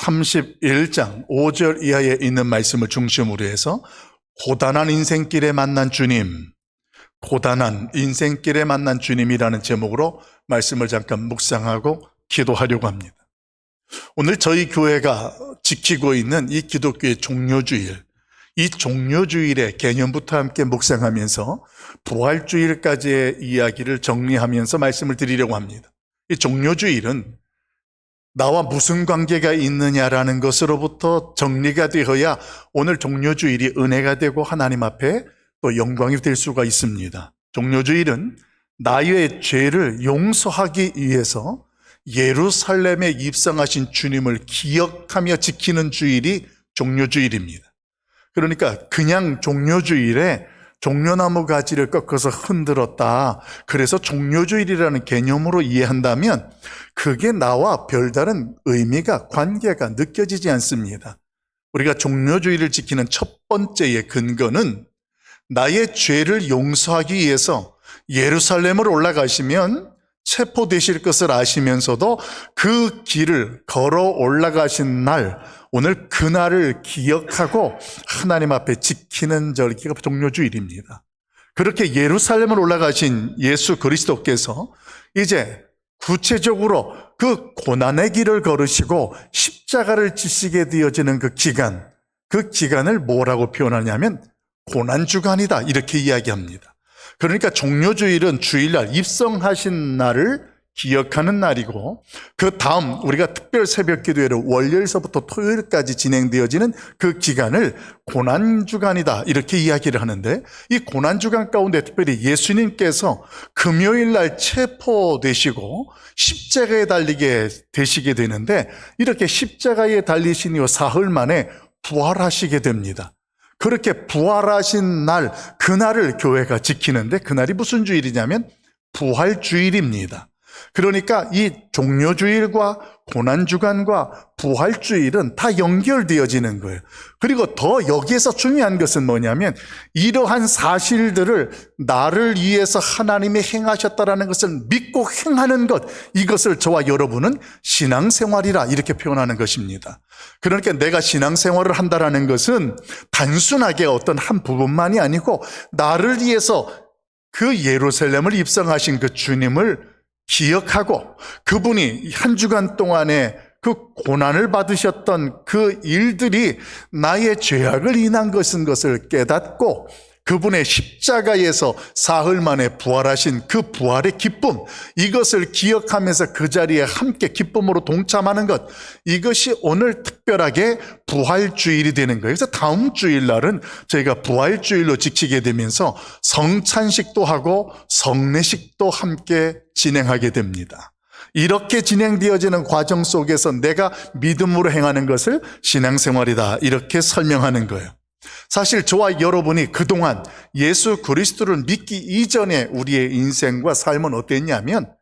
31장 5절 이하에 있는 말씀을 중심으로 해서 고단한 인생길에 만난 주님, 고단한 인생길에 만난 주님이라는 제목으로 말씀을 잠깐 묵상하고 기도하려고 합니다. 오늘 저희 교회가 지키고 있는 이 기독교의 종료주일, 이 종료주일의 개념부터 함께 묵상하면서 부활주일까지의 이야기를 정리하면서 말씀을 드리려고 합니다. 이 종료주일은 나와 무슨 관계가 있느냐라는 것으로부터 정리가 되어야 오늘 종료주일이 은혜가 되고 하나님 앞에 또 영광이 될 수가 있습니다. 종료주일은 나의 죄를 용서하기 위해서 예루살렘에 입성하신 주님을 기억하며 지키는 주일이 종료주일입니다. 그러니까 그냥 종료주일에 종려나무 가지를 꺾어서 흔들었다, 그래서 종료주일이라는 개념으로 이해한다면 그게 나와 별다른 의미가, 관계가 느껴지지 않습니다. 우리가 종료주일을 지키는 첫 번째의 근거는 나의 죄를 용서하기 위해서 예루살렘으로 올라가시면 체포되실 것을 아시면서도 그 길을 걸어 올라가신 날, 오늘 그날을 기억하고 하나님 앞에 지키는 절기가 종료주일입니다. 그렇게 예루살렘을 올라가신 예수 그리스도께서 이제 구체적으로 그 고난의 길을 걸으시고 십자가를 지시게 되어지는 그 기간을 뭐라고 표현하냐면 고난주간이다, 이렇게 이야기합니다. 그러니까 종료주일은 주일날 입성하신 날을 기억하는 날이고, 그 다음 우리가 특별 새벽 기도회를 월요일서부터 토요일까지 진행되어지는 그 기간을 고난주간이다, 이렇게 이야기를 하는데, 이 고난주간 가운데 특별히 예수님께서 금요일날 체포되시고 십자가에 달리게 되시게 되는데, 이렇게 십자가에 달리신 이후 사흘 만에 부활하시게 됩니다. 그렇게 부활하신 날, 그날을 교회가 지키는데, 그날이 무슨 주일이냐면 부활주일입니다. 그러니까 이 종료주일과 고난주간과 부활주일은 다 연결되어지는 거예요. 그리고 더 여기에서 중요한 것은 뭐냐면, 이러한 사실들을 나를 위해서 하나님이 행하셨다라는 것을 믿고 행하는 것, 이것을 저와 여러분은 신앙생활이라 이렇게 표현하는 것입니다. 그러니까 내가 신앙생활을 한다라는 것은 단순하게 어떤 한 부분만이 아니고, 나를 위해서 그 예루살렘을 입성하신 그 주님을 기억하고, 그분이 한 주간 동안에 그 고난을 받으셨던 그 일들이 나의 죄악을 인한 것을 깨닫고, 그분의 십자가에서 사흘 만에 부활하신 그 부활의 기쁨, 이것을 기억하면서 그 자리에 함께 기쁨으로 동참하는 것, 이것이 오늘 특별하게 부활주일이 되는 거예요. 그래서 다음 주일날은 저희가 부활주일로 지키게 되면서 성찬식도 하고 성례식도 함께 진행하게 됩니다. 이렇게 진행되어지는 과정 속에서 내가 믿음으로 행하는 것을 신앙생활이다, 이렇게 설명하는 거예요. 사실 저와 여러분이 그동안 예수 그리스도를 믿기 이전에 우리의 인생과 삶은 어땠냐면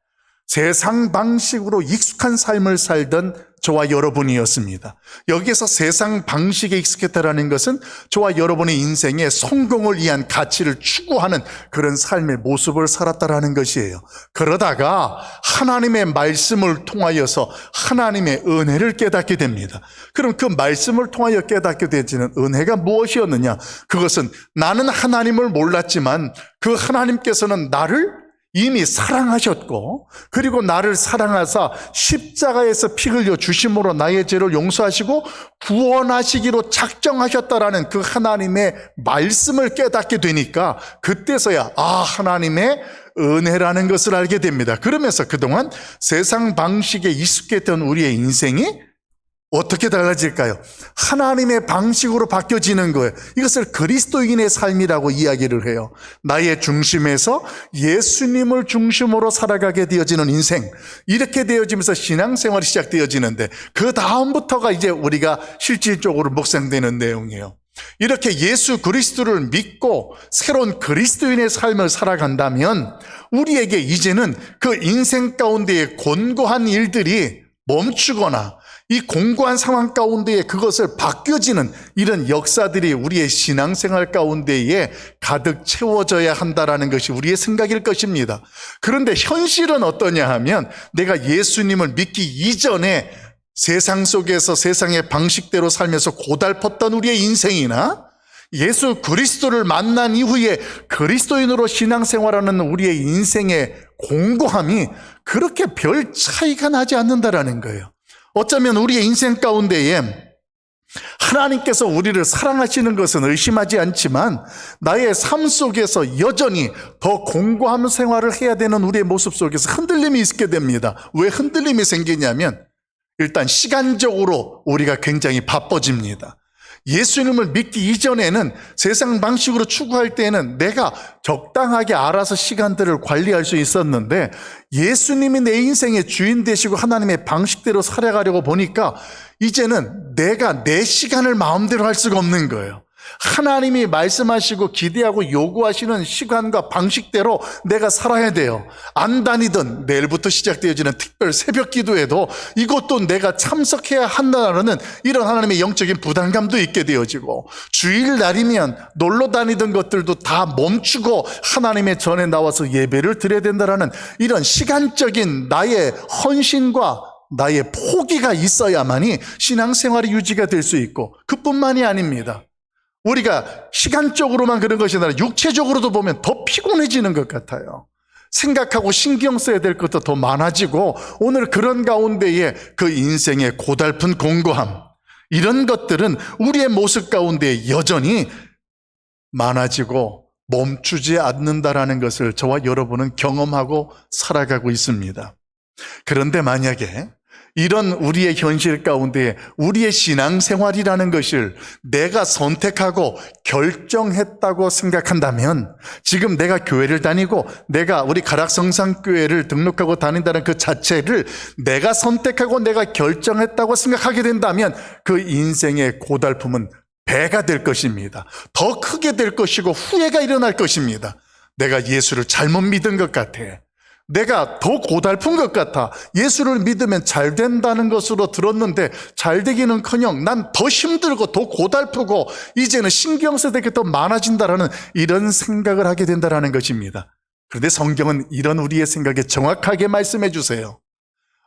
세상 방식으로 익숙한 삶을 살던 저와 여러분이었습니다. 여기에서 세상 방식에 익숙했다라는 것은 저와 여러분의 인생에 성공을 위한 가치를 추구하는 그런 삶의 모습을 살았다라는 것이에요. 그러다가 하나님의 말씀을 통하여서 하나님의 은혜를 깨닫게 됩니다. 그럼 그 말씀을 통하여 깨닫게 되지는 은혜가 무엇이었느냐? 그것은 나는 하나님을 몰랐지만 그 하나님께서는 나를 이미 사랑하셨고, 그리고 나를 사랑하사 십자가에서 피 흘려 주심으로 나의 죄를 용서하시고 구원하시기로 작정하셨다라는 그 하나님의 말씀을 깨닫게 되니까, 그때서야 하나님의 은혜라는 것을 알게 됩니다. 그러면서 그동안 세상 방식에 익숙했던 우리의 인생이 어떻게 달라질까요? 하나님의 방식으로 바뀌어지는 거예요. 이것을 그리스도인의 삶이라고 이야기를 해요. 나의 중심에서 예수님을 중심으로 살아가게 되어지는 인생, 이렇게 되어지면서 신앙생활이 시작되어지는데, 그 다음부터가 이제 우리가 실질적으로 묵상되는 내용이에요. 이렇게 예수 그리스도를 믿고 새로운 그리스도인의 삶을 살아간다면 우리에게 이제는 그 인생 가운데의 곤고한 일들이 멈추거나 이 공고한 상황 가운데에 그것을 바뀌어지는 이런 역사들이 우리의 신앙생활 가운데에 가득 채워져야 한다라는 것이 우리의 생각일 것입니다. 그런데 현실은 어떠냐 하면, 내가 예수님을 믿기 이전에 세상 속에서 세상의 방식대로 살면서 고달팠던 우리의 인생이나 예수 그리스도를 만난 이후에 그리스도인으로 신앙생활하는 우리의 인생의 공고함이 그렇게 별 차이가 나지 않는다라는 거예요. 어쩌면 우리의 인생 가운데에 하나님께서 우리를 사랑하시는 것은 의심하지 않지만 나의 삶 속에서 여전히 더 공고한 생활을 해야 되는 우리의 모습 속에서 흔들림이 있게 됩니다. 왜 흔들림이 생기냐면 일단 시간적으로 우리가 굉장히 바빠집니다. 예수님을 믿기 이전에는 세상 방식으로 추구할 때에는 내가 적당하게 알아서 시간들을 관리할 수 있었는데 예수님이 내 인생의 주인 되시고 하나님의 방식대로 살아가려고 보니까 이제는 내가 내 시간을 마음대로 할 수가 없는 거예요. 하나님이 말씀하시고 기대하고 요구하시는 시간과 방식대로 내가 살아야 돼요. 안 다니던 내일부터 시작되어지는 특별 새벽 기도에도 이것도 내가 참석해야 한다는 이런 하나님의 영적인 부담감도 있게 되어지고 주일날이면 놀러 다니던 것들도 다 멈추고 하나님의 전에 나와서 예배를 드려야 된다는 이런 시간적인 나의 헌신과 나의 포기가 있어야만이 신앙생활이 유지가 될 수 있고 그뿐만이 아닙니다. 우리가 시간적으로만 그런 것이 아니라 육체적으로도 보면 더 피곤해지는 것 같아요. 생각하고 신경 써야 될 것도 더 많아지고 오늘 그런 가운데에 그 인생의 고달픈 공고함 이런 것들은 우리의 모습 가운데 여전히 많아지고 멈추지 않는다라는 것을 저와 여러분은 경험하고 살아가고 있습니다. 그런데 만약에 이런 우리의 현실 가운데 우리의 신앙생활이라는 것을 내가 선택하고 결정했다고 생각한다면 지금 내가 교회를 다니고 내가 우리 가락성산교회를 등록하고 다닌다는 그 자체를 내가 선택하고 내가 결정했다고 생각하게 된다면 그 인생의 고달픔은 배가 될 것입니다. 더 크게 될 것이고 후회가 일어날 것입니다. 내가 예수를 잘못 믿은 것 같아. 내가 더 고달픈 것 같아. 예수를 믿으면 잘 된다는 것으로 들었는데 잘 되기는커녕 난 더 힘들고 더 고달프고 이제는 신경 써야 될 게 더 많아진다라는 이런 생각을 하게 된다는 것입니다. 그런데 성경은 이런 우리의 생각에 정확하게 말씀해 주세요.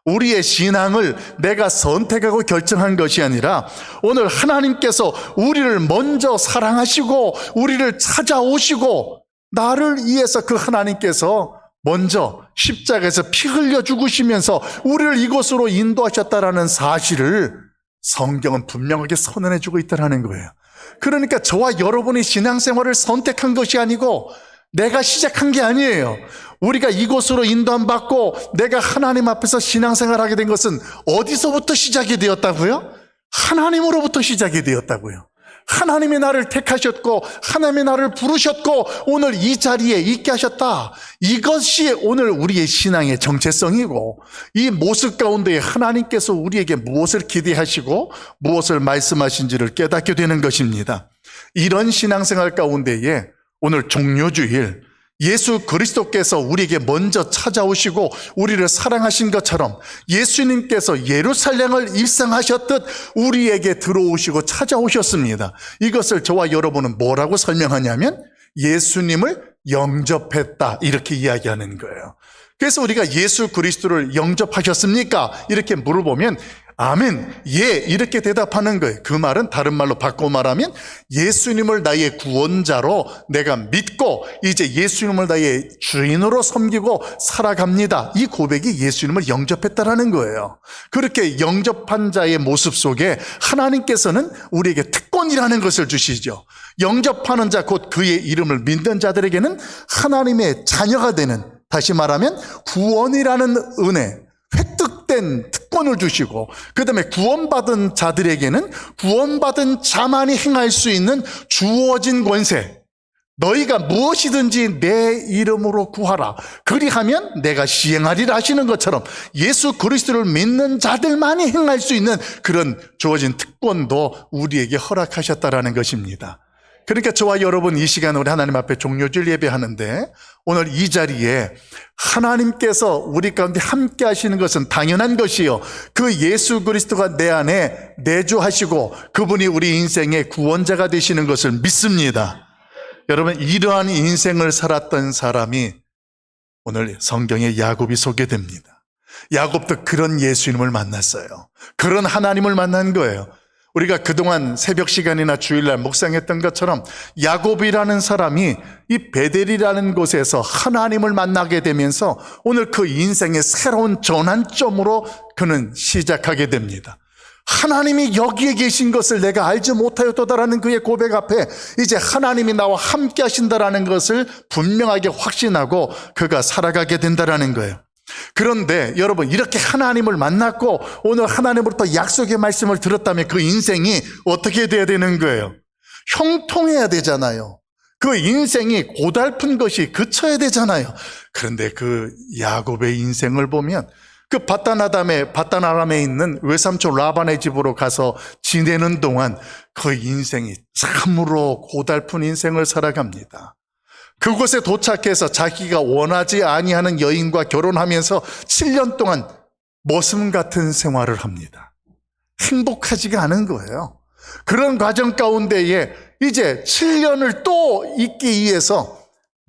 우리의 신앙을 내가 선택하고 결정한 것이 아니라 오늘 하나님께서 우리를 먼저 사랑하시고 우리를 찾아오시고 나를 위해서 그 하나님께서 먼저 십자가에서 피 흘려 죽으시면서 우리를 이곳으로 인도하셨다라는 사실을 성경은 분명하게 선언해 주고 있다는 거예요. 그러니까 저와 여러분이 신앙생활을 선택한 것이 아니고 내가 시작한 게 아니에요. 우리가 이곳으로 인도함 받고 내가 하나님 앞에서 신앙생활하게 된 것은 어디서부터 시작이 되었다고요? 하나님으로부터 시작이 되었다고요. 하나님이 나를 택하셨고 하나님이 나를 부르셨고 오늘 이 자리에 있게 하셨다. 이것이 오늘 우리의 신앙의 정체성이고 이 모습 가운데 하나님께서 우리에게 무엇을 기대하시고 무엇을 말씀하신지를 깨닫게 되는 것입니다. 이런 신앙생활 가운데에 오늘 종료주일 예수 그리스도께서 우리에게 먼저 찾아오시고 우리를 사랑하신 것처럼 예수님께서 예루살렘을 입성하셨듯 우리에게 들어오시고 찾아오셨습니다. 이것을 저와 여러분은 뭐라고 설명하냐면 예수님을 영접했다 이렇게 이야기하는 거예요. 그래서 우리가 예수 그리스도를 영접하셨습니까? 이렇게 물어보면 아멘, 예 이렇게 대답하는 거예요. 그 말은 다른 말로 바꿔 말하면 예수님을 나의 구원자로 내가 믿고 이제 예수님을 나의 주인으로 섬기고 살아갑니다. 이 고백이 예수님을 영접했다라는 거예요. 그렇게 영접한 자의 모습 속에 하나님께서는 우리에게 특권이라는 것을 주시죠. 영접하는 자 곧 그의 이름을 믿는 자들에게는 하나님의 자녀가 되는, 다시 말하면 구원이라는 은혜, 획득된 특권을 주시고 그 다음에 구원받은 자들에게는 구원받은 자만이 행할 수 있는 주어진 권세, 너희가 무엇이든지 내 이름으로 구하라 그리하면 내가 시행하리라 하시는 것처럼 예수 그리스도를 믿는 자들만이 행할 수 있는 그런 주어진 특권도 우리에게 허락하셨다라는 것입니다. 그러니까 저와 여러분 이 시간 우리 하나님 앞에 종료주일 예배하는데 오늘 이 자리에 하나님께서 우리 가운데 함께 하시는 것은 당연한 것이요, 그 예수 그리스도가 내 안에 내주하시고 그분이 우리 인생의 구원자가 되시는 것을 믿습니다. 여러분, 이러한 인생을 살았던 사람이 오늘 성경에 야곱이 소개됩니다. 야곱도 그런 예수님을 만났어요. 그런 하나님을 만난 거예요. 우리가 그동안 새벽 시간이나 주일날 묵상했던 것처럼 야곱이라는 사람이 이 베델이라는 곳에서 하나님을 만나게 되면서 오늘 그 인생의 새로운 전환점으로 그는 시작하게 됩니다. 하나님이 여기에 계신 것을 내가 알지 못하였도다라는 그의 고백 앞에 이제 하나님이 나와 함께 하신다라는 것을 분명하게 확신하고 그가 살아가게 된다라는 거예요. 그런데 여러분, 이렇게 하나님을 만났고 오늘 하나님으로부터 약속의 말씀을 들었다면 그 인생이 어떻게 돼야 되는 거예요? 형통해야 되잖아요. 그 인생이 고달픈 것이 그쳐야 되잖아요. 그런데 그 야곱의 인생을 보면 그 바단 아람에 있는 외삼촌 라반의 집으로 가서 지내는 동안 그 인생이 참으로 고달픈 인생을 살아갑니다. 그곳에 도착해서 자기가 원하지 아니하는 여인과 결혼하면서 7년 동안 머슴 같은 생활을 합니다. 행복하지가 않은 거예요. 그런 과정 가운데에 이제 7년을 또 있기 위해서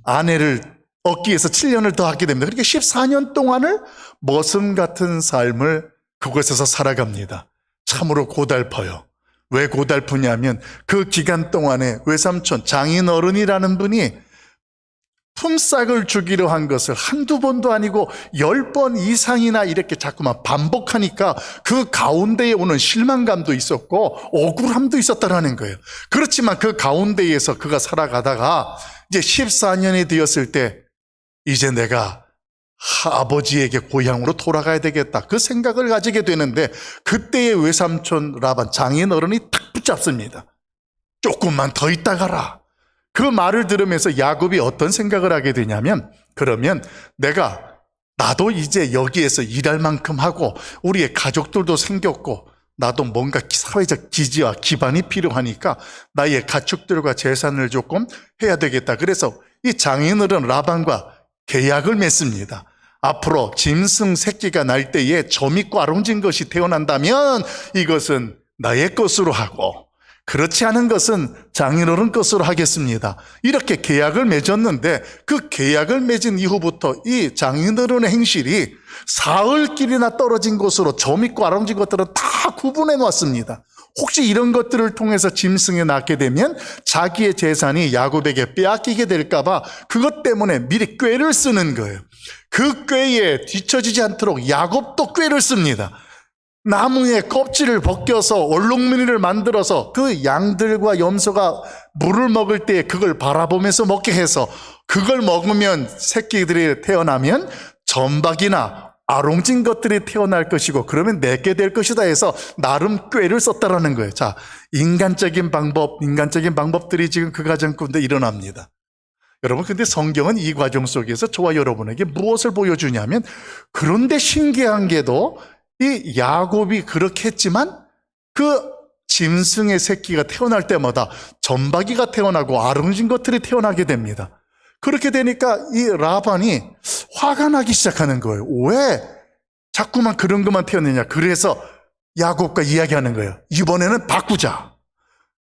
아내를 얻기 위해서 7년을 더 하게 됩니다. 그러니까 14년 동안을 머슴 같은 삶을 그곳에서 살아갑니다. 참으로 고달퍼요. 왜 고달프냐면 그 기간 동안에 외삼촌 장인어른이라는 분이 품삯을 주기로 한 것을 한두 번도 아니고 10번 이상이나 이렇게 자꾸만 반복하니까 그 가운데에 오는 실망감도 있었고 억울함도 있었다라는 거예요. 그렇지만 그 가운데에서 그가 살아가다가 이제 14년이 되었을 때 이제 내가 아버지에게 고향으로 돌아가야 되겠다, 그 생각을 가지게 되는데 그때의 외삼촌 라반 장인어른이 탁 붙잡습니다. 조금만 더 있다 가라. 그 말을 들으면서 야곱이 어떤 생각을 하게 되냐면, 그러면 나도 이제 여기에서 일할 만큼 하고 우리의 가족들도 생겼고 나도 뭔가 사회적 기지와 기반이 필요하니까 나의 가축들과 재산을 조금 해야 되겠다. 그래서 이 장인어른 라반과 계약을 맺습니다. 앞으로 짐승 새끼가 날 때에 점 있고 아롱진 것이 태어난다면 이것은 나의 것으로 하고, 그렇지 않은 것은 장인어른 것으로 하겠습니다. 이렇게 계약을 맺었는데 그 계약을 맺은 이후부터 이 장인어른의 행실이 사흘길이나 떨어진 곳으로 점 있고 아롱진 것들은 다 구분해 놓았습니다. 혹시 이런 것들을 통해서 짐승에 낳게 되면 자기의 재산이 야곱에게 빼앗기게 될까 봐 그것 때문에 미리 꾀를 쓰는 거예요. 그 꾀에 뒤처지지 않도록 야곱도 꾀를 씁니다. 나무의 껍질을 벗겨서 얼룩무늬를 만들어서 그 양들과 염소가 물을 먹을 때 그걸 바라보면서 먹게 해서 그걸 먹으면 새끼들이 태어나면 점박이나 아롱진 것들이 태어날 것이고 그러면 내게 될 것이다 해서 나름 꾀를 썼다라는 거예요. 자, 인간적인 방법들이 지금 그 가정 가운데 일어납니다. 여러분, 근데 성경은 이 과정 속에서 저와 여러분에게 무엇을 보여주냐면, 그런데 신기한 게도 이 야곱이 그렇게 했지만 그 짐승의 새끼가 태어날 때마다 점박이가 태어나고 아름진 것들이 태어나게 됩니다. 그렇게 되니까 이 라반이 화가 나기 시작하는 거예요. 왜 자꾸만 그런 것만 태어내냐. 그래서 야곱과 이야기하는 거예요. 이번에는 바꾸자.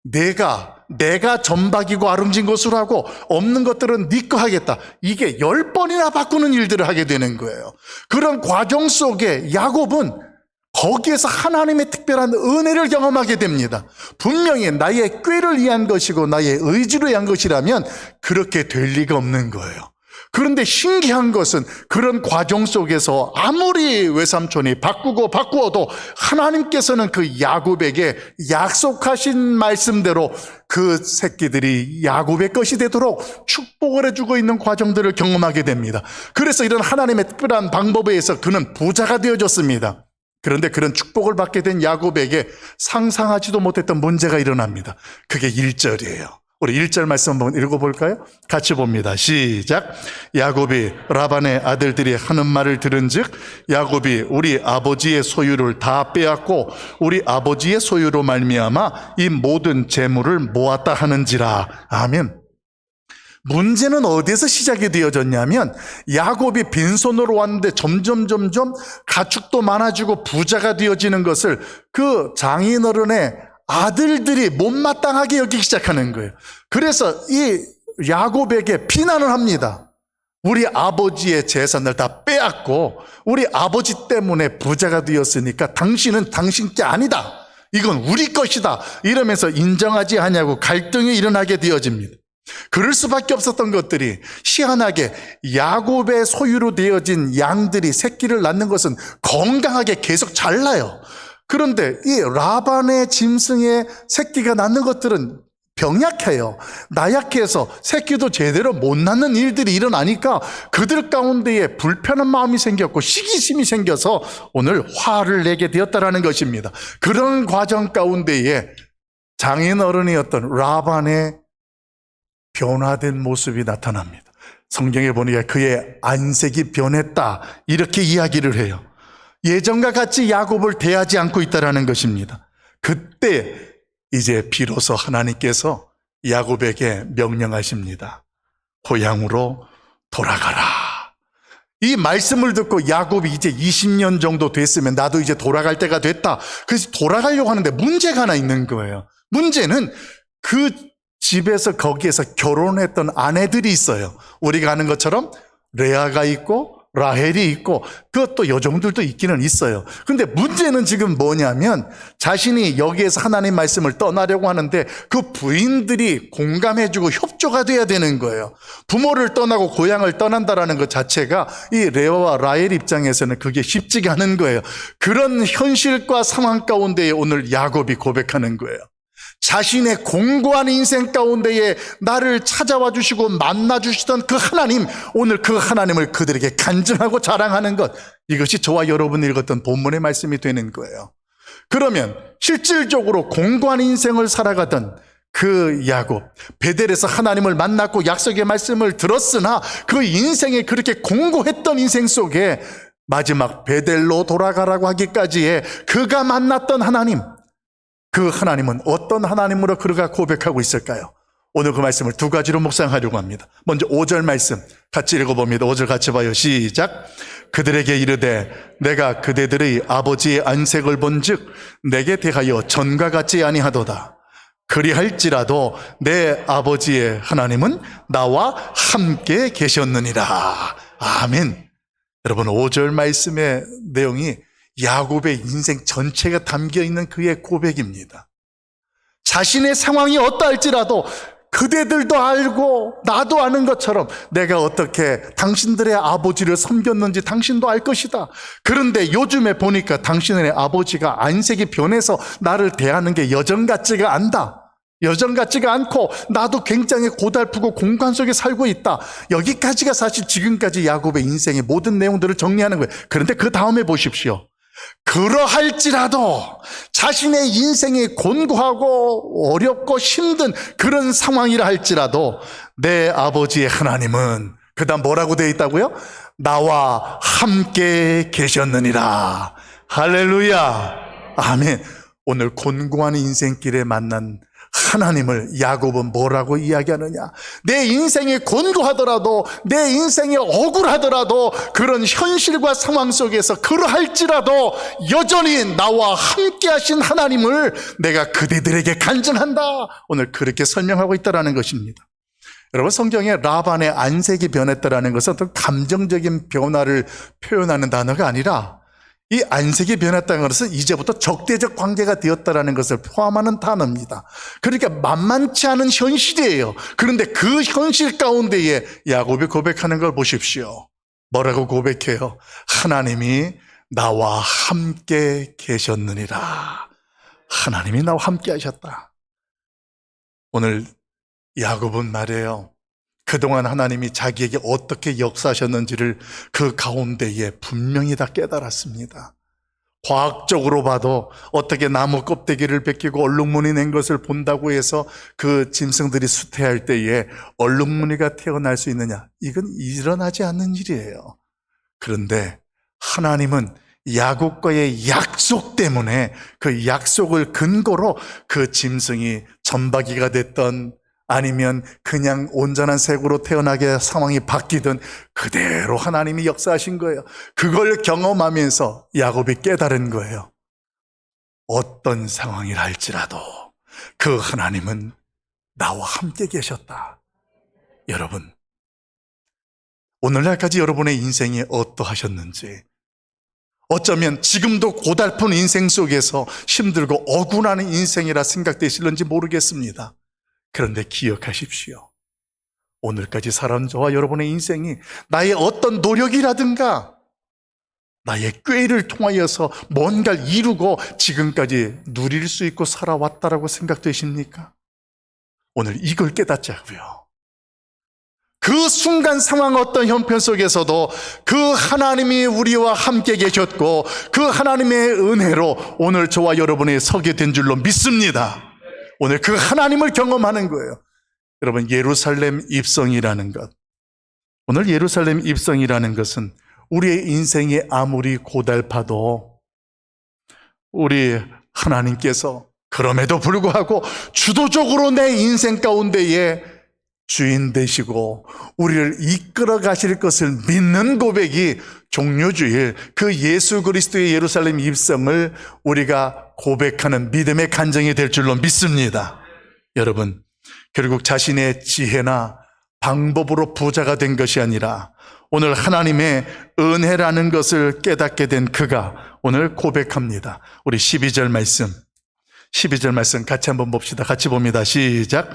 내가 점박이고 아름진 것으로 하고 없는 것들은 네 거 하겠다. 이게 10번이나 바꾸는 일들을 하게 되는 거예요. 그런 과정 속에 야곱은 거기에서 하나님의 특별한 은혜를 경험하게 됩니다. 분명히 나의 꾀를 위한 것이고 나의 의지를 위한 것이라면 그렇게 될 리가 없는 거예요. 그런데 신기한 것은 그런 과정 속에서 아무리 외삼촌이 바꾸어도 하나님께서는 그 야곱에게 약속하신 말씀대로 그 새끼들이 야곱의 것이 되도록 축복을 해주고 있는 과정들을 경험하게 됩니다. 그래서 이런 하나님의 특별한 방법에 의해서 그는 부자가 되어졌습니다. 그런데 그런 축복을 받게 된 야곱에게 상상하지도 못했던 문제가 일어납니다. 그게 1절이에요. 우리 1절 말씀 한번 읽어볼까요? 같이 봅니다. 시작. 야곱이 라반의 아들들이 하는 말을 들은즉 야곱이 우리 아버지의 소유를 다 빼앗고 우리 아버지의 소유로 말미암아 이 모든 재물을 모았다 하는지라. 아멘. 문제는 어디에서 시작이 되어졌냐면 야곱이 빈손으로 왔는데 점점 가축도 많아지고 부자가 되어지는 것을 그 장인어른의 아들들이 못마땅하게 여기기 시작하는 거예요. 그래서 이 야곱에게 비난을 합니다. 우리 아버지의 재산을 다 빼앗고 우리 아버지 때문에 부자가 되었으니까 당신은 당신 게 아니다. 이건 우리 것이다. 이러면서 인정하지 않냐고 갈등이 일어나게 되어집니다. 그럴 수밖에 없었던 것들이 희한하게 야곱의 소유로 되어진 양들이 새끼를 낳는 것은 건강하게 계속 잘 나요. 그런데 이 라반의 짐승의 새끼가 낳는 것들은 병약해요. 나약해서 새끼도 제대로 못 낳는 일들이 일어나니까 그들 가운데에 불편한 마음이 생겼고 시기심이 생겨서 오늘 화를 내게 되었다는 것입니다. 그런 과정 가운데에 장인어른이었던 라반의 변화된 모습이 나타납니다. 성경에 보니까 그의 안색이 변했다 이렇게 이야기를 해요. 예전과 같이 야곱을 대하지 않고 있다는 것입니다. 그때 이제 비로소 하나님께서 야곱에게 명령하십니다. 고향으로 돌아가라. 이 말씀을 듣고 야곱이 이제 20년 정도 됐으면 나도 이제 돌아갈 때가 됐다. 그래서 돌아가려고 하는데 문제가 하나 있는 거예요. 문제는 그 집에서 거기에서 결혼했던 아내들이 있어요. 우리가 아는 것처럼 레아가 있고 라헬이 있고 그것도 여종들도 있기는 있어요. 근데 문제는 지금 뭐냐면 자신이 여기에서 하나님 말씀을 떠나려고 하는데 그 부인들이 공감해주고 협조가 돼야 되는 거예요. 부모를 떠나고 고향을 떠난다라는 것 자체가 이 레아와 라헬 입장에서는 그게 쉽지가 않은 거예요. 그런 현실과 상황 가운데에 오늘 야곱이 고백하는 거예요. 자신의 공고한 인생 가운데에 나를 찾아와 주시고 만나 주시던 그 하나님, 오늘 그 하나님을 그들에게 간증하고 자랑하는 것, 이것이 저와 여러분이 읽었던 본문의 말씀이 되는 거예요. 그러면 실질적으로 공고한 인생을 살아가던 그 야곱, 베델에서 하나님을 만났고 약속의 말씀을 들었으나 그 인생에 그렇게 공고했던 인생 속에 마지막 베델로 돌아가라고 하기까지의 그가 만났던 하나님, 그 하나님은 어떤 하나님으로 그가 고백하고 있을까요? 오늘 그 말씀을 두 가지로 묵상하려고 합니다. 먼저 5절 말씀 같이 읽어봅니다. 5절 같이 봐요. 시작. 그들에게 이르되 내가 그대들의 아버지의 안색을 본즉 내게 대하여 전과 같지 아니하도다. 그리할지라도 내 아버지의 하나님은 나와 함께 계셨느니라. 아멘. 여러분 5절 말씀의 내용이 야곱의 인생 전체가 담겨있는 그의 고백입니다. 자신의 상황이 어떠할지라도 그대들도 알고 나도 아는 것처럼 내가 어떻게 당신들의 아버지를 섬겼는지 당신도 알 것이다. 그런데 요즘에 보니까 당신의 아버지가 안색이 변해서 나를 대하는 게 여전 같지가 않다. 여전 같지가 않고 나도 굉장히 고달프고 공간 속에 살고 있다. 여기까지가 사실 지금까지 야곱의 인생의 모든 내용들을 정리하는 거예요. 그런데 그 다음에 보십시오. 그러할지라도 자신의 인생이 곤고하고 어렵고 힘든 그런 상황이라 할지라도 내 아버지의 하나님은 그 다음 뭐라고 되어 있다고요? 나와 함께 계셨느니라. 할렐루야. 아멘. 오늘 곤고한 인생길에 만난 하나님을 야곱은 뭐라고 이야기하느냐? 내 인생이 곤고하더라도 내 인생이 억울하더라도 그런 현실과 상황 속에서 그러할지라도 여전히 나와 함께 하신 하나님을 내가 그대들에게 간증한다. 오늘 그렇게 설명하고 있다는 것입니다. 여러분 성경에 라반의 안색이 변했다는 것은 어떤 감정적인 변화를 표현하는 단어가 아니라 이 안색이 변했다는 것은 이제부터 적대적 관계가 되었다는 것을 포함하는 단어입니다. 그러니까 만만치 않은 현실이에요. 그런데 그 현실 가운데에 야곱이 고백하는 걸 보십시오. 뭐라고 고백해요? 하나님이 나와 함께 계셨느니라. 하나님이 나와 함께 하셨다. 오늘 야곱은 말이에요. 그동안 하나님이 자기에게 어떻게 역사하셨는지를 그 가운데에 분명히 다 깨달았습니다. 과학적으로 봐도 어떻게 나무 껍데기를 벗기고 얼룩무늬 낸 것을 본다고 해서 그 짐승들이 수태할 때에 얼룩무늬가 태어날 수 있느냐? 이건 일어나지 않는 일이에요. 그런데 하나님은 야곱과의 약속 때문에 그 약속을 근거로 그 짐승이 점박이가 됐던 아니면 그냥 온전한 색으로 태어나게 상황이 바뀌든 그대로 하나님이 역사하신 거예요. 그걸 경험하면서 야곱이 깨달은 거예요. 어떤 상황이라 할지라도 그 하나님은 나와 함께 계셨다. 여러분, 오늘날까지 여러분의 인생이 어떠하셨는지, 어쩌면 지금도 고달픈 인생 속에서 힘들고 억울한 인생이라 생각되실는지 모르겠습니다. 그런데 기억하십시오. 오늘까지 살아온 저와 여러분의 인생이 나의 어떤 노력이라든가 나의 꾀를 통하여서 뭔가를 이루고 지금까지 누릴 수 있고 살아왔다라고 생각되십니까? 오늘 이걸 깨닫자고요. 그 순간 상황 어떤 형편 속에서도 그 하나님이 우리와 함께 계셨고 그 하나님의 은혜로 오늘 저와 여러분이 서게 된 줄로 믿습니다. 오늘 그 하나님을 경험하는 거예요. 여러분, 예루살렘 입성이라는 것, 오늘 예루살렘 입성이라는 것은 우리의 인생이 아무리 고달파도 우리 하나님께서 그럼에도 불구하고 주도적으로 내 인생 가운데에 주인 되시고 우리를 이끌어 가실 것을 믿는 고백이 종료주일, 그 예수 그리스도의 예루살렘 입성을 우리가 고백하는 믿음의 간증이 될 줄로 믿습니다. 여러분, 결국 자신의 지혜나 방법으로 부자가 된 것이 아니라 오늘 하나님의 은혜라는 것을 깨닫게 된 그가 오늘 고백합니다. 우리 12절 말씀 같이 한번 봅시다. 같이 봅니다. 시작.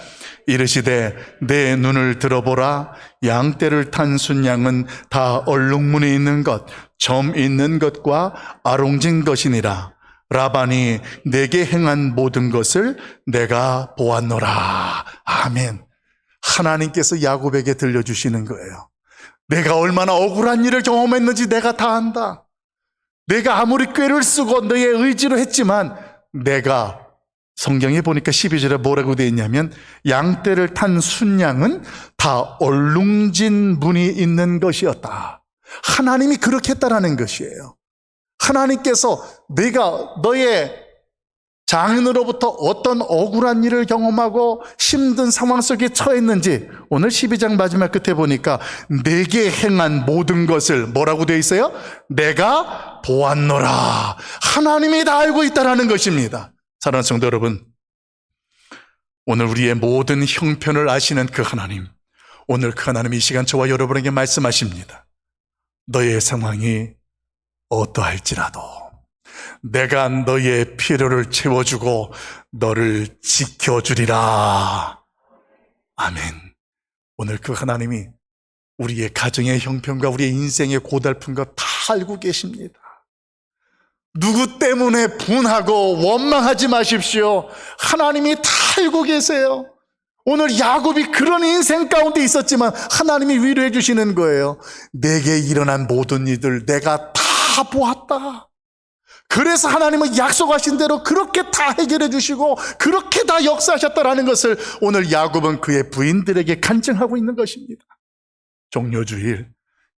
이르시되 내 눈을 들어보라. 양떼를 탄 순양은 다 얼룩무늬 있는 것, 점 있는 것과 아롱진 것이니라. 라반이 내게 행한 모든 것을 내가 보았노라. 아멘. 하나님께서 야곱에게 들려주시는 거예요. 내가 얼마나 억울한 일을 경험했는지 내가 다 안다. 내가 아무리 꾀를 쓰고 너의 의지로 했지만 내가, 성경에 보니까 12절에 뭐라고 되어 있냐면 양떼를 탄 순양은 다 얼룩진 무늬 있는 것이었다. 하나님이 그렇게 했다라는 것이에요. 하나님께서 내가 너의 장인으로부터 어떤 억울한 일을 경험하고 힘든 상황 속에 처했는지 오늘 12장 마지막 끝에 보니까 내게 행한 모든 것을 뭐라고 되어 있어요? 내가 보았노라. 하나님이 다 알고 있다라는 것입니다. 사랑하는 성도 여러분, 오늘 우리의 모든 형편을 아시는 그 하나님, 오늘 그 하나님이 이 시간 저와 여러분에게 말씀하십니다. 너의 상황이 어떠할지라도 내가 너의 필요를 채워주고 너를 지켜주리라. 아멘. 오늘 그 하나님이 우리의 가정의 형편과 우리의 인생의 고달픈 것 다 알고 계십니다. 누구 때문에 분하고 원망하지 마십시오. 하나님이 다 알고 계세요. 오늘 야곱이 그런 인생 가운데 있었지만 하나님이 위로해 주시는 거예요. 내게 일어난 모든 일들 내가 다 보았다. 그래서 하나님은 약속하신 대로 그렇게 다 해결해 주시고 그렇게 다 역사하셨다라는 것을 오늘 야곱은 그의 부인들에게 간증하고 있는 것입니다. 종료주일,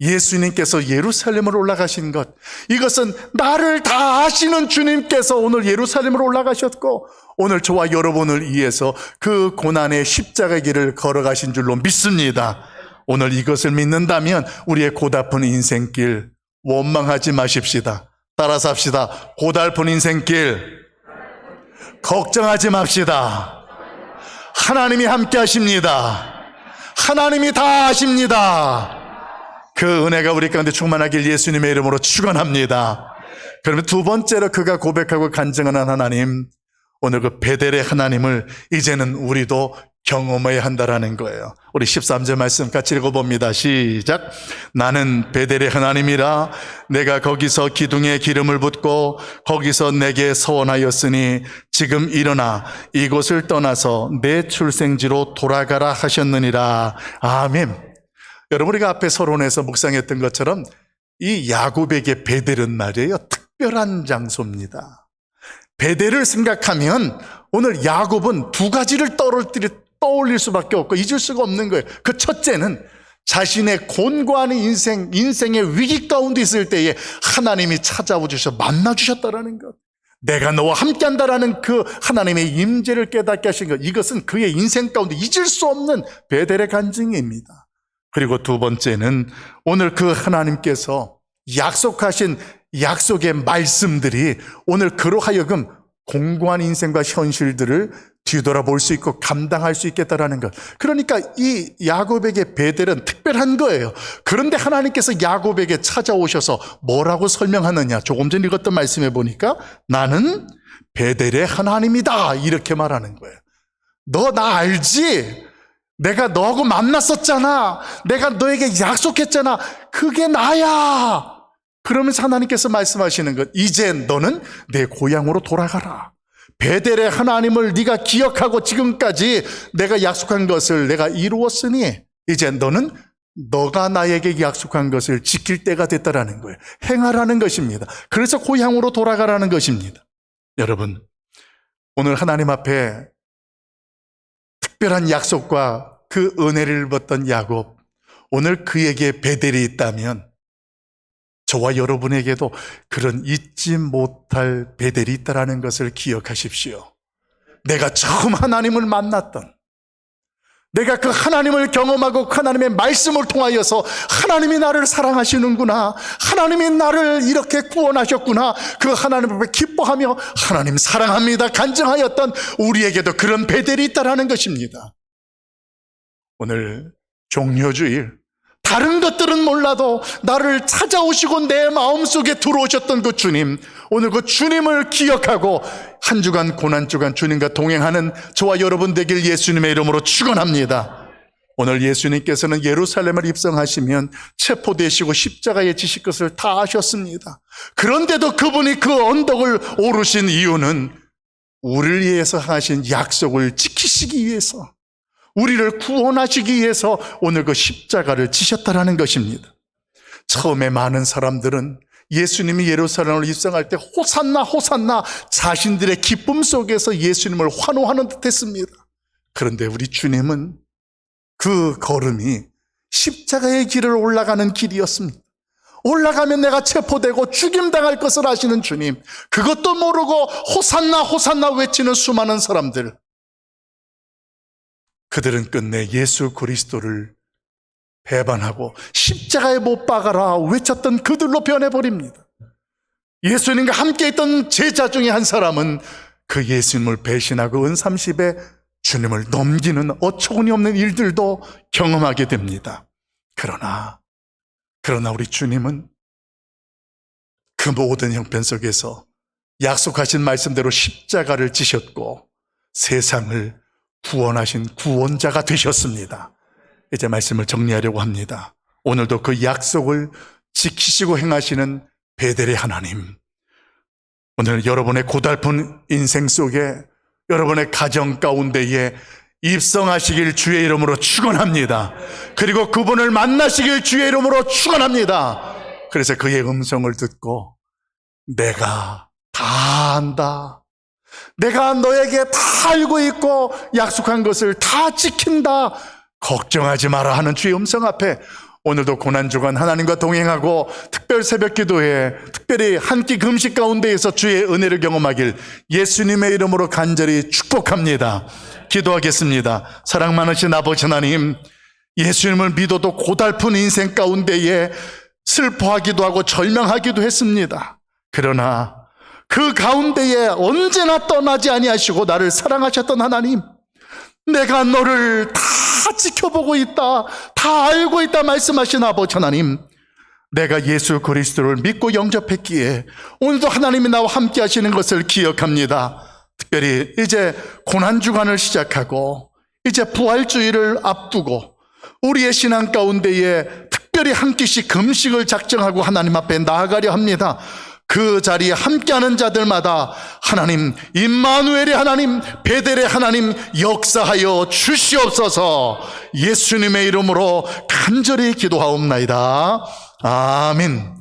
예수님께서 예루살렘으로 올라가신 것, 이것은 나를 다 아시는 주님께서 오늘 예루살렘으로 올라가셨고 오늘 저와 여러분을 위해서 그 고난의 십자가의 길을 걸어가신 줄로 믿습니다. 오늘 이것을 믿는다면 우리의 고달픈 인생길 원망하지 마십시다. 따라서 합시다. 고달픈 인생길 걱정하지 맙시다. 하나님이 함께 하십니다. 하나님이 다 아십니다. 그 은혜가 우리 가운데 충만하길 예수님의 이름으로 축원합니다. 그러면 두 번째로 그가 고백하고 간증하는 하나님, 오늘 그 베델의 하나님을 이제는 우리도 경험해야 한다라는 거예요. 우리 13절 말씀 같이 읽어봅니다. 시작. 나는 베델의 하나님이라. 내가 거기서 기둥에 기름을 붓고 거기서 내게 서원하였으니 지금 일어나 이곳을 떠나서 내 출생지로 돌아가라 하셨느니라. 아멘. 여러분, 우리가 앞에 서론에서 묵상했던 것처럼 이 야곱에게 베델은 말이에요, 특별한 장소입니다. 베델을 생각하면 오늘 야곱은 두 가지를 떠올릴 수밖에 없고 잊을 수가 없는 거예요. 그 첫째는 자신의 곤고한 인생의 위기 가운데 있을 때에 하나님이 찾아오 주셔 만나 주셨다라는 것, 내가 너와 함께한다라는 그 하나님의 임재를 깨닫게 하신 것, 이것은 그의 인생 가운데 잊을 수 없는 베델의 간증입니다. 그리고 두 번째는 오늘 그 하나님께서 약속하신 약속의 말씀들이 오늘 그로 하여금 공고한 인생과 현실들을 뒤돌아볼 수 있고 감당할 수 있겠다라는 것. 그러니까 이 야곱에게 베델은 특별한 거예요. 그런데 하나님께서 야곱에게 찾아오셔서 뭐라고 설명하느냐. 조금 전 읽었던 말씀에 보니까 나는 베델의 하나님이다 이렇게 말하는 거예요. 너 나 알지? 내가 너하고 만났었잖아. 내가 너에게 약속했잖아. 그게 나야. 그러면서 하나님께서 말씀하시는 것. 이제 너는 내 고향으로 돌아가라. 베델의 하나님을 네가 기억하고 지금까지 내가 약속한 것을 내가 이루었으니 이제 너는 너가 나에게 약속한 것을 지킬 때가 됐다라는 거예요. 행하라는 것입니다. 그래서 고향으로 돌아가라는 것입니다. 여러분, 오늘 하나님 앞에 특별한 약속과 그 은혜를 입었던 야곱, 오늘 그에게 베델이 있다면 저와 여러분에게도 그런 잊지 못할 베델이 있다는 것을 기억하십시오. 내가 처음 하나님을 만났던, 내가 그 하나님을 경험하고 하나님의 말씀을 통하여서 하나님이 나를 사랑하시는구나, 하나님이 나를 이렇게 구원하셨구나, 그 하나님 앞에 기뻐하며 하나님 사랑합니다 간증하였던 우리에게도 그런 베델이 있다는 것입니다. 오늘 종료주일, 다른 것들은 몰라도 나를 찾아오시고 내 마음속에 들어오셨던 그 주님, 오늘 그 주님을 기억하고 한 주간 고난주간 주님과 동행하는 저와 여러분 되길 예수님의 이름으로 축원합니다. 오늘 예수님께서는 예루살렘을 입성하시면 체포되시고 십자가에 지실 것을 다 아셨습니다. 그런데도 그분이 그 언덕을 오르신 이유는 우리를 위해서 하신 약속을 지키시기 위해서, 우리를 구원하시기 위해서 오늘 그 십자가를 지셨다라는 것입니다. 처음에 많은 사람들은 예수님이 예루살렘을 입성할 때 호산나 호산나 자신들의 기쁨 속에서 예수님을 환호하는 듯 했습니다. 그런데 우리 주님은 그 걸음이 십자가의 길을 올라가는 길이었습니다. 올라가면 내가 체포되고 죽임당할 것을 아시는 주님, 그것도 모르고 호산나 호산나 외치는 수많은 사람들, 그들은 끝내 예수 그리스도를 배반하고 십자가에 못 박아라 외쳤던 그들로 변해버립니다. 예수님과 함께 있던 제자 중에 한 사람은 그 예수님을 배신하고 은삼십에 주님을 넘기는 어처구니 없는 일들도 경험하게 됩니다. 그러나 우리 주님은 그 모든 형편 속에서 약속하신 말씀대로 십자가를 지셨고 세상을 구원하신 구원자가 되셨습니다. 이제 말씀을 정리하려고 합니다. 오늘도 그 약속을 지키시고 행하시는 베델의 하나님, 오늘 여러분의 고달픈 인생 속에, 여러분의 가정 가운데에 입성하시길 주의 이름으로 축원합니다. 그리고 그분을 만나시길 주의 이름으로 축원합니다. 그래서 그의 음성을 듣고 내가 다 안다, 내가 너에게 다 알고 있고 약속한 것을 다 지킨다, 걱정하지 마라 하는 주의 음성 앞에 오늘도 고난주간 하나님과 동행하고 특별 새벽 기도에 특별히 한 끼 금식 가운데에서 주의 은혜를 경험하길 예수님의 이름으로 간절히 축복합니다. 기도하겠습니다. 사랑 많으신 아버지 하나님, 예수님을 믿어도 고달픈 인생 가운데에 슬퍼하기도 하고 절망하기도 했습니다. 그러나 그 가운데에 언제나 떠나지 아니하시고 나를 사랑하셨던 하나님, 내가 너를 다 지켜보고 있다, 다 알고 있다 말씀하신 아버지 하나님, 내가 예수 그리스도를 믿고 영접했기에 오늘도 하나님이 나와 함께 하시는 것을 기억합니다. 특별히 이제 고난주간을 시작하고 이제 부활주의를 앞두고 우리의 신앙 가운데에 특별히 한 끼씩 금식을 작정하고 하나님 앞에 나아가려 합니다. 그 자리에 함께하는 자들마다 하나님, 임마누엘의 하나님, 베델의 하나님 역사하여 주시옵소서. 예수님의 이름으로 간절히 기도하옵나이다. 아멘.